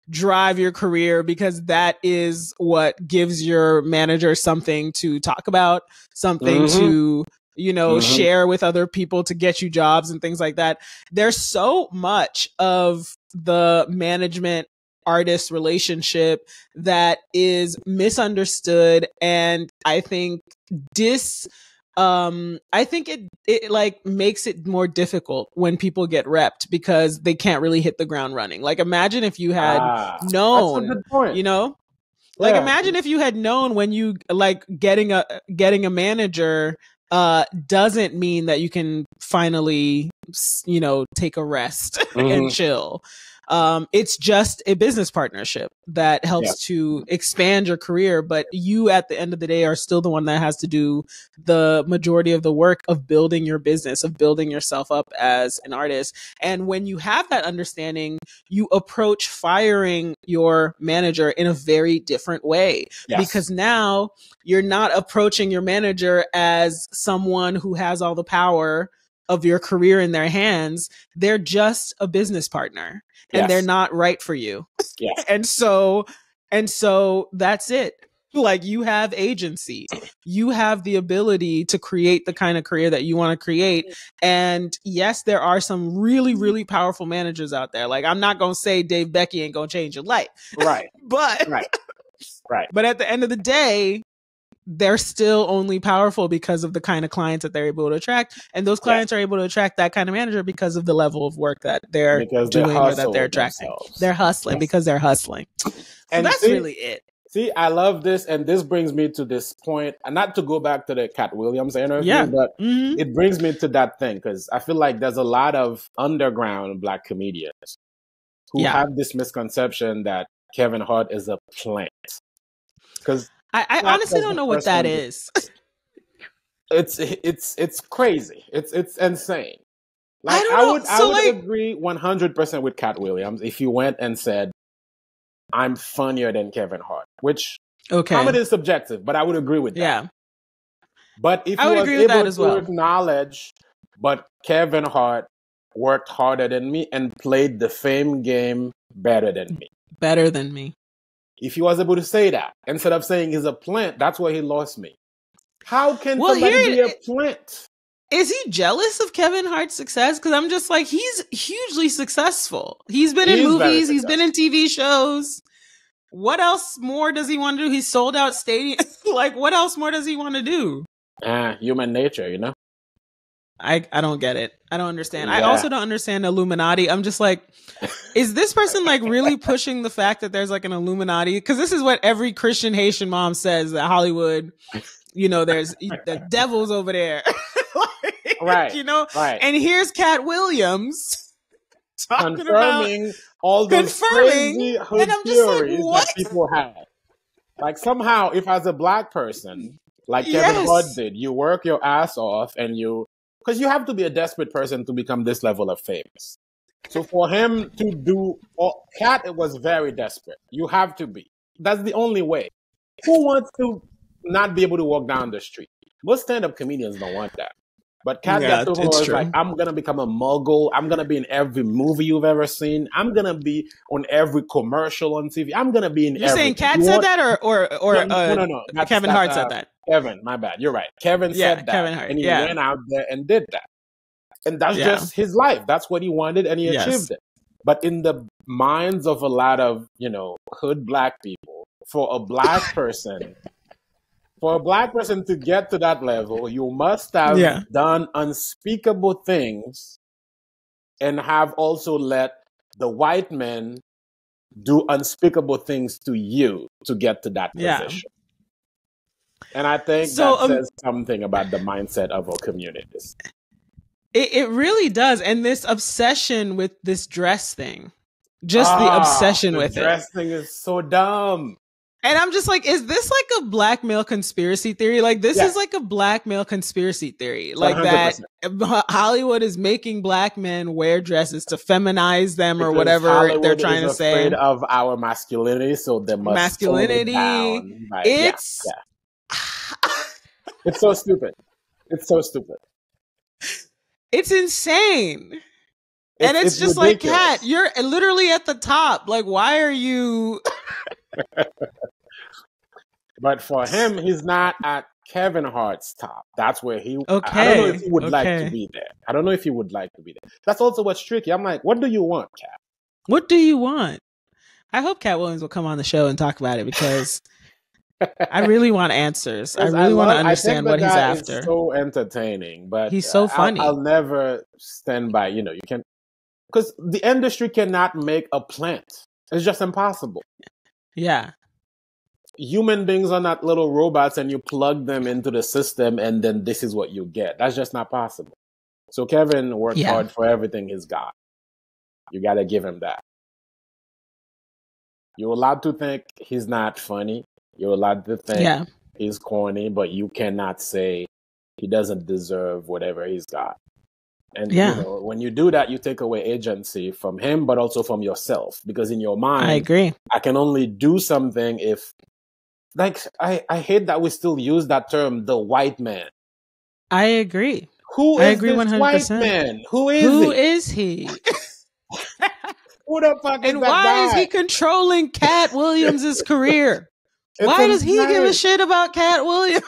drive your career, because that is what gives your manager something to talk about, something to share with other people, to get you jobs and things like that. There's so much of the management artist relationship that is misunderstood, and I think it like makes it more difficult when people get repped, because they can't really hit the ground running. Like, imagine if you had known, that's a good point. Imagine if you had known when you like getting a manager doesn't mean that you can finally, take a rest and chill. It's just a business partnership that helps to expand your career, but you at the end of the day are still the one that has to do the majority of the work of building your business, of building yourself up as an artist. And when you have that understanding, you approach firing your manager in a very different way, because now you're not approaching your manager as someone who has all the power of your career in their hands. They're just a business partner. And they're not right for you. Yes. And so that's it. Like, you have agency. You have the ability to create the kind of career that you want to create. And yes, there are some really, really powerful managers out there. Like, I'm not going to say Dave Becky ain't going to change your life. Right. But at the end of the day, they're still only powerful because of the kind of clients that they're able to attract. And those clients are able to attract that kind of manager because of the level of work that they're doing or that they're attracting. They're hustling because they're hustling. And that's really it. See, I love this. And this brings me to this point, and not to go back to the Cat Williams interview, but it brings me to that thing, because I feel like there's a lot of underground Black comedians who have this misconception that Kevin Hart is a plant. Because I honestly don't know what that is. It's crazy. It's insane. Like, I would agree 100% with Cat Williams if you went and said, I'm funnier than Kevin Hart, which comedy is subjective, but I would agree with that. Yeah. But if you was able to acknowledge, but Kevin Hart worked harder than me and played the fame game better than me. If he was able to say that, instead of saying he's a plant, that's where he lost me. How can somebody be a plant? Is he jealous of Kevin Hart's success? Because I'm just like, he's hugely successful. He's been in movies. He's been in TV shows. What else more does he want to do? He's sold out stadiums. Like, what else more does he want to do? Human nature, I don't get it. I don't understand. I also don't understand Illuminati. I'm just like, is this person like really pushing the fact that there's like an Illuminati? Because this is what every Christian Haitian mom says at Hollywood. There's the devils over there. Right. And here's Cat Williams confirming all those crazy hood theories that people have. Like, somehow, if as a Black person, like Kevin Hart did, you work your ass off and because you have to be a desperate person to become this level of famous. So for him to do, Cat was very desperate. You have to be. That's the only way. Who wants to not be able to walk down the street? Most stand-up comedians don't want that. But Cat got to was like, I'm going to become a mogul. I'm going to be in every movie you've ever seen. I'm going to be on every commercial on TV. I'm going to be in You're saying Cat said that or no. Kevin Hart said that? Kevin, my bad. You're right. Kevin said that. Kevin Hart. And he went out there and did that. And that's just his life. That's what he wanted, and he achieved it. But in the minds of a lot of, hood black people, for a black person to get to that level, you must have done unspeakable things and have also let the white men do unspeakable things to you to get to that position. And I think that says something about the mindset of our communities. It really does. And this obsession with this dress thing, just the obsession with it. The dress thing is so dumb. And I'm just like, is this like a black male conspiracy theory? Like, this is like a black male conspiracy theory. Like 100%. That Hollywood is making black men wear dresses to feminize them or whatever Hollywood they're trying to say. Afraid of our masculinity, so they must masculinity. Tone it down. It's it's so stupid. It's so stupid. It's insane. And it's just ridiculous. Like, Kat, you're literally at the top. Like, why are you... But for him, he's not at Kevin Hart's top. That's where he... Okay. I don't know if he would like to be there. That's also what's tricky. I'm like, what do you want, Kat? What do you want? I hope Cat Williams will come on the show and talk about it, because I really want answers. I really want to understand what he's after. He's so entertaining, but he's so funny. I'll never stand by. You can, because the industry cannot make a plant. It's just impossible. Yeah. Human beings are not little robots, and you plug them into the system, and then this is what you get. That's just not possible. So Kevin worked hard for everything he's got. You got to give him that. You're allowed to think he's not funny. You're allowed to think he's corny, but you cannot say he doesn't deserve whatever he's got. And when you do that, you take away agency from him, but also from yourself. Because in your mind, I agree. I can only do something if, like, I hate that we still use that term, the white man. I agree. Who is this 100%. White man? Who is he? Who the fuck is and that why guy? Is he controlling Cat Williams' career? Why does he give a shit about Cat Williams?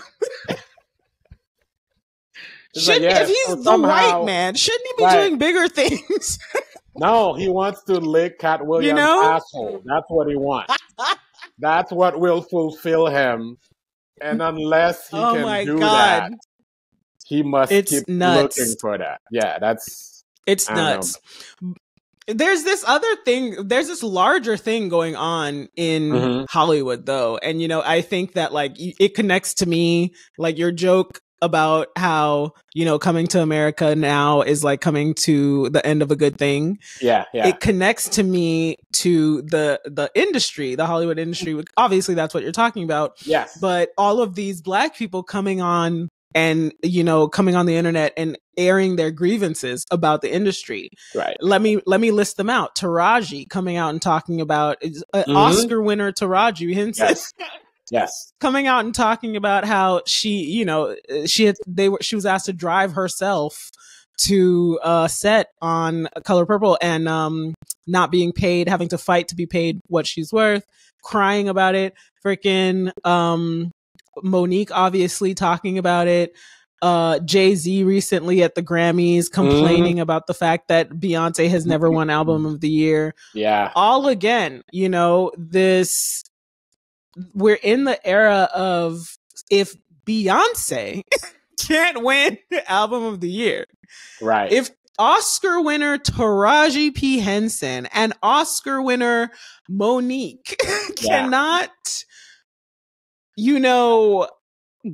If he's the white man, shouldn't he be doing bigger things? No, he wants to lick Cat Williams' asshole. That's what he wants. That's what will fulfill him. And unless he can do that, he must keep looking for that. Yeah, it's nuts. There's this other thing, there's this larger thing going on in Hollywood, though. And, I think that, like, it connects to me, like, your joke about how, coming to America now is like coming to the end of a good thing. Yeah. It connects to me to the industry, the Hollywood industry. Obviously, that's what you're talking about. Yes. But all of these Black people coming on and, coming on the internet and airing their grievances about the industry. Right. Let me list them out. Taraji coming out and talking about Oscar winner Taraji Henson. Yes. Coming out and talking about how she was asked to drive herself to set on Color Purple and not being paid, having to fight to be paid what she's worth, crying about it. Freaking Monique obviously talking about it. Jay-Z recently at the Grammys complaining about the fact that Beyonce has never won Album of the Year. Yeah. All again, we're in the era of, if Beyonce can't win Album of the Year, right? If Oscar winner Taraji P. Henson and Oscar winner Monique cannot,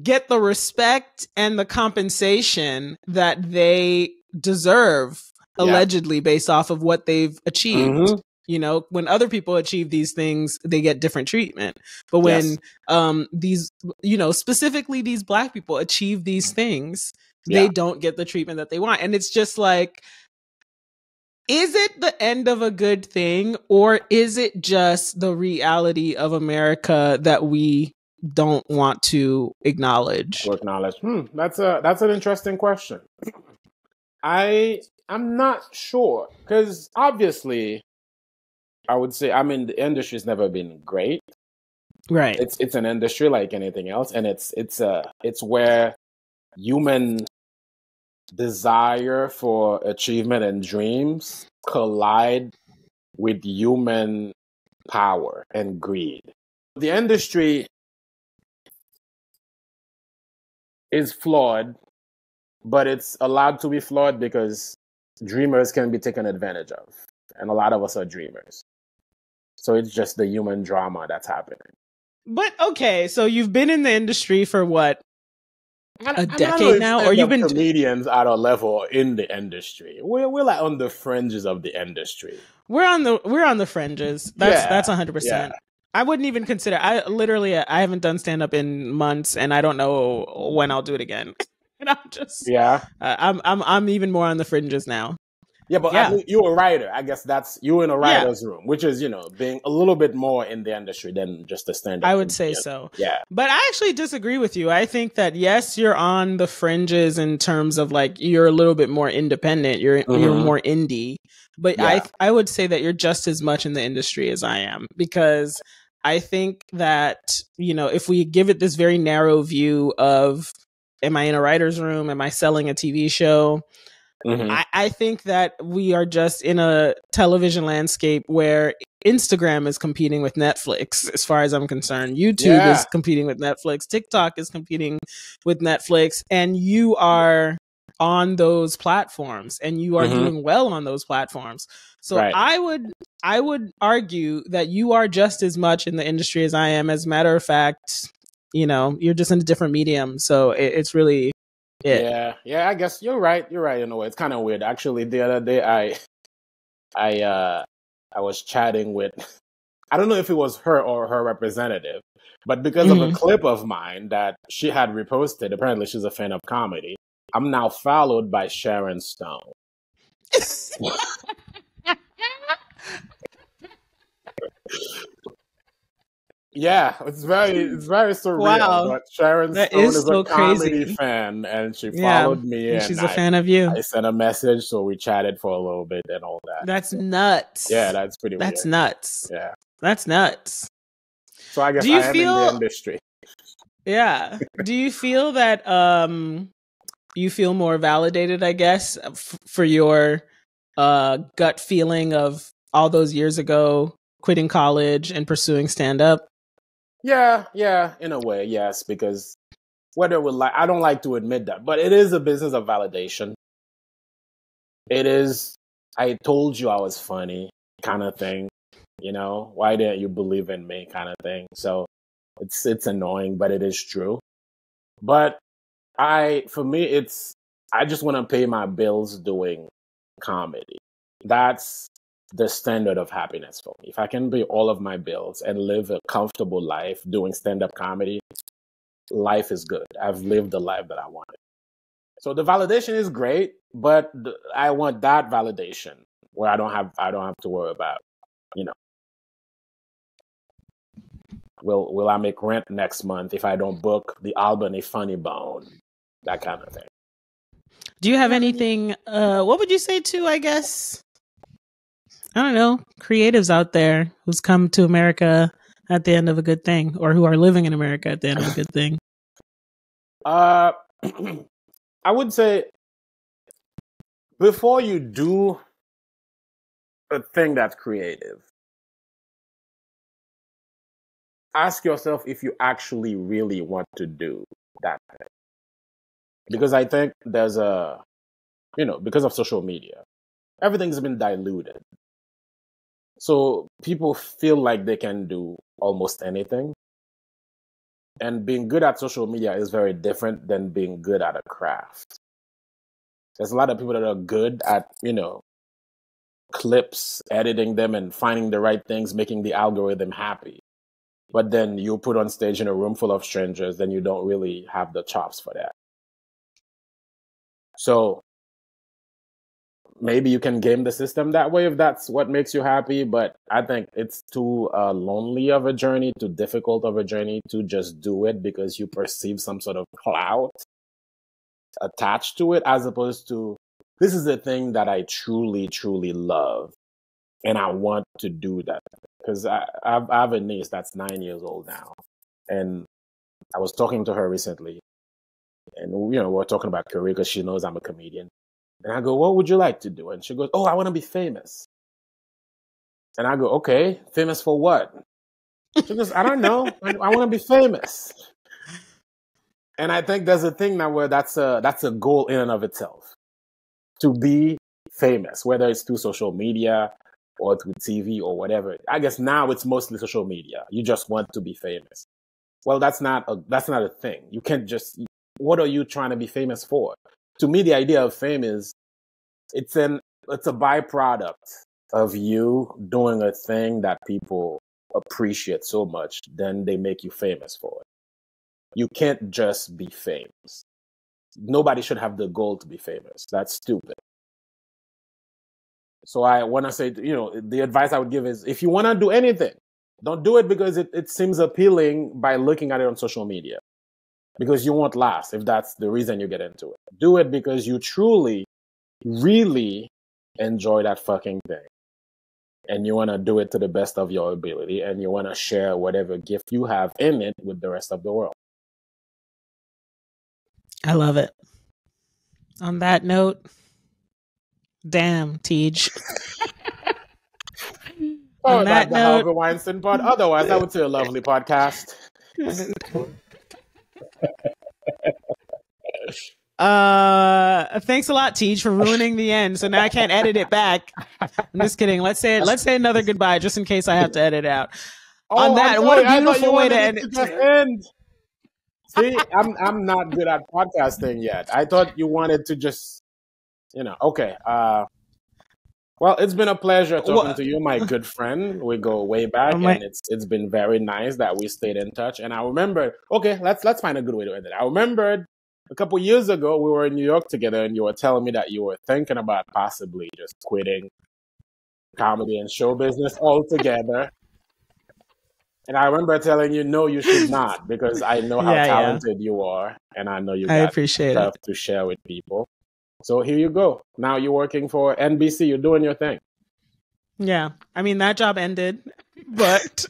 get the respect and the compensation that they deserve, allegedly based off of what they've achieved. When other people achieve these things, they get different treatment. But when these, specifically these Black people achieve these things, they don't get the treatment that they want. And it's just like, is it the end of a good thing, or is it just the reality of America that we don't want to acknowledge? That's an interesting question. I'm not sure, because obviously, I would say, the industry's never been great. Right. It's an industry like anything else, and it's where human desire for achievement and dreams collide with human power and greed. The industry is flawed, but it's allowed to be flawed because dreamers can be taken advantage of. And a lot of us are dreamers. So it's just the human drama that's happening. But okay, so you've been in the industry for what? A decade now? Or you've been comedians at a level in the industry. We're like on the fringes of the industry. We're on the fringes. That's 100%. I wouldn't even consider. I haven't done stand up in months, and I don't know when I'll do it again. And I'm just I'm even more on the fringes now. Yeah, but you're a writer. I guess that's you in a writer's room, which is, being a little bit more in the industry than just a stand-up. I would say so. Yeah. But I actually disagree with you. I think that, yes, you're on the fringes in terms of like you're a little bit more independent. You're more indie. But I would say that you're just as much in the industry as I am, because I think that, if we give it this very narrow view of, am I in a writer's room? Am I selling a TV show? I think that we are just in a television landscape where Instagram is competing with Netflix, as far as I'm concerned. YouTube is competing with Netflix. TikTok is competing with Netflix. And you are on those platforms, and you are doing well on those platforms. So I would argue that you are just as much in the industry as I am. As a matter of fact, you're just in a different medium. So it's really... Yeah, I guess you're right. You're right in a way. It's kind of weird. Actually, the other day I was chatting with, I don't know if it was her or her representative, but because of a clip of mine that she had reposted, apparently she's a fan of comedy, I'm now followed by Sharon Stone. Yeah, it's very surreal. Wow. But Sharon Stone is a comedy fan, and she followed me. And she's a fan of you. I sent a message, so we chatted for a little bit and all that. That's nuts. Yeah, that's pretty weird. That's nuts. Yeah. That's nuts. So I guess I am in the industry. Yeah. Do you feel that you feel more validated, I guess, for your gut feeling of all those years ago, quitting college and pursuing stand-up? Yeah, in a way, yes, because I don't like to admit that, but it is a business of validation. It is, I told you I was funny kind of thing, why didn't you believe in me kind of thing. So it's annoying, but it is true. But for me, I just want to pay my bills doing comedy. That's the standard of happiness for me. If I can pay all of my bills and live a comfortable life doing stand-up comedy, life is good. I've lived the life that I wanted. So the validation is great, but I want that validation where I don't have to worry about, will I make rent next month if I don't book the Albany Funny Bone, that kind of thing. Do you have anything? What would you say to, I guess, I don't know, creatives out there who's come to America at the end of a good thing, or who are living in America at the end of a good thing? I would say, before you do a thing that's creative, ask yourself if you actually really want to do that thing. Because I think there's because of social media, everything's been diluted. So people feel like they can do almost anything. And being good at social media is very different than being good at a craft. There's a lot of people that are good at, clips, editing them and finding the right things, making the algorithm happy. But then you put on stage in a room full of strangers, then you don't really have the chops for that. So maybe you can game the system that way if that's what makes you happy, but I think it's too lonely of a journey, too difficult of a journey to just do it because you perceive some sort of clout attached to it, as opposed to, this is the thing that I truly, truly love, and I want to do that. Because I have a niece that's 9 years old now, and I was talking to her recently, and we're talking about career because she knows I'm a comedian. And I go, what would you like to do? And she goes, oh, I want to be famous. And I go, okay, famous for what? She goes, I don't know. I want to be famous. And I think there's a thing now where that's a goal in and of itself, to be famous, whether it's through social media or through TV or whatever. I guess now it's mostly social media. You just want to be famous. Well, that's not a thing. You can't just. What are you trying to be famous for? To me, the idea of fame is it's a byproduct of you doing a thing that people appreciate so much, then they make you famous for it. You can't just be famous. Nobody should have the goal to be famous. That's stupid. So I want to say, the advice I would give is, if you want to do anything, don't do it because it seems appealing by looking at it on social media, because you won't last if that's the reason you get into it. Do it because you truly, really enjoy that fucking thing. And you want to do it to the best of your ability, and you want to share whatever gift you have in it with the rest of the world. I love it. On that note, damn, Tej. On that note, Harvey Weinstein pod. Otherwise, I would say a lovely podcast. Thanks a lot, Tej, for ruining the end. So now I can't edit it back. I'm just kidding. Let's say another goodbye, just in case I have to edit it out. On that, what a beautiful way to end it. See, I'm not good at podcasting yet. I thought you wanted to just, okay. Well, it's been a pleasure talking to you, my good friend. We go way back, and it's been very nice that we stayed in touch. And I remember, okay, let's find a good way to end it. I remembered a couple years ago we were in New York together, and you were telling me that you were thinking about possibly just quitting comedy and show business altogether. And I remember telling you, no, you should not, because I know how talented you are, and I know you got stuff to share with people. So here you go. Now you're working for NBC. You're doing your thing. Yeah. I mean, that job ended, but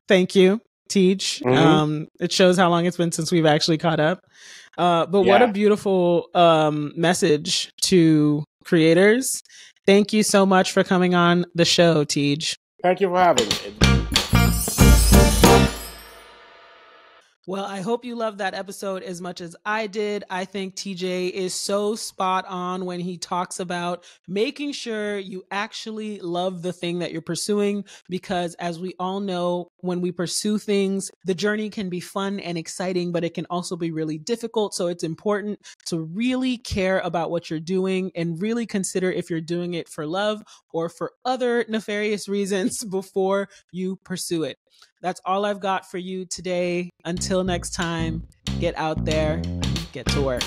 thank you, Tej. Mm-hmm. It shows how long it's been since we've actually caught up. But what a beautiful message to creators. Thank you so much for coming on the show, Tej. Thank you for having me. Well, I hope you loved that episode as much as I did. I think TJ is so spot on when he talks about making sure you actually love the thing that you're pursuing, because as we all know, when we pursue things, the journey can be fun and exciting, but it can also be really difficult. So it's important to really care about what you're doing and really consider if you're doing it for love or for other nefarious reasons before you pursue it. That's all I've got for you today. Until next time, get out there, get to work.